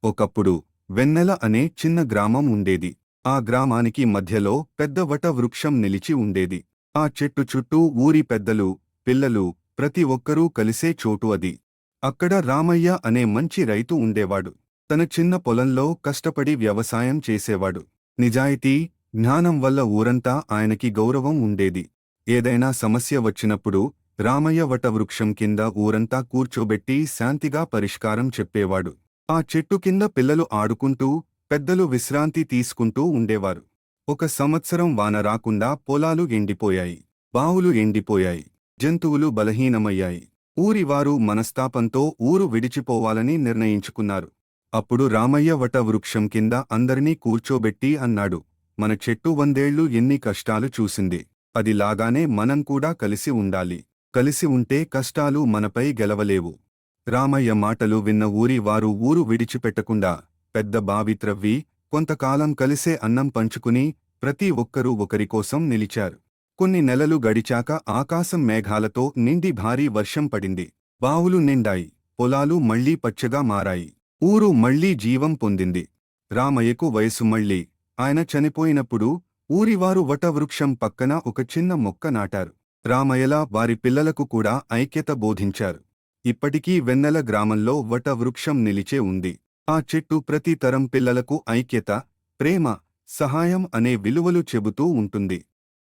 ఒకప్పుడు వెన్నెల అనే చిన్న గ్రామం ఉండేది. ఆ గ్రామానికి మధ్యలో పెద్ద వట వృక్షం నిలిచి ఉండేది. ఆ చెట్టు చుట్టూ ఊరి పెద్దలు, పిల్లలు, ప్రతి ఒక్కరూ కలిసే చోటు అది. అక్కడ రామయ్య అనే మంచి రైతు ఉండేవాడు. తన చిన్న పొలంలో కష్టపడి వ్యవసాయం చేసేవాడు. నిజాయితీ, జ్ఞానం వల్ల ఊరంతా ఆయనకి గౌరవం ఉండేది. ఏదైనా సమస్య వచ్చినప్పుడు రామయ్య వటవృక్షం కింద ఊరంతా కూర్చోబెట్టి శాంతిగా పరిష్కారం చెప్పేవాడు. ఆ చెట్టు కింద పిల్లలు ఆడుకుంటూ, పెద్దలు విశ్రాంతి తీసుకుంటూ ఉండేవారు. ఒక సంవత్సరం వాన రాకుండా పొలాలు ఎండిపోయాయి. బావులు ఎండిపోయాయి. జంతువులు బలహీనమయ్యాయి. ఊరివారు మనస్తాపంతో ఊరు విడిచిపోవాలని నిర్ణయించుకున్నారు. అప్పుడు రామయ్య వట వృక్షం కింద అందరినీ కూర్చోబెట్టి అన్నాడు, మన చెట్టు 100 ఏళ్లు ఎన్ని కష్టాలు చూసింది. అది లాగానే మనం కూడా కలిసి ఉండాలి. కలిసి ఉంటే కష్టాలు మనపై గెలవలేవు. రామయ్య మాటలు విన్న ఊరి వారు ఊరు విడిచిపెట్టకుండా పెద్ద బావి త్రవ్వి, కొంతకాలం కలిసే అన్నం పంచుకుని, ప్రతి ఒక్కరూ ఒకరికోసం నిలిచారు. కొన్ని నెలలు గడిచాక ఆకాశం మేఘాలతో నిండి భారీ వర్షం పడింది. బావులు నిండాయి. పొలాలు మళ్లీ పచ్చగా మారాయి. ఊరు మళ్లీ జీవం పొందింది. రామయ్యకు వయసు మళ్లీ. ఆయన చనిపోయినప్పుడు ఊరివారు వటవృక్షం పక్కన ఒక చిన్న మొక్క నాటారు. రామయ్యలా వారి పిల్లలకు కూడా ఐక్యత బోధించారు. ఇప్పటికీ వెన్నెల గ్రామంలో వటవృక్షం నిలిచే ఉంది. ఆ చెట్టు ప్రతి తరం పిల్లలకు ఐక్యత, ప్రేమ, సహాయం అనే విలువలు చెబుతూ ఉంటుంది.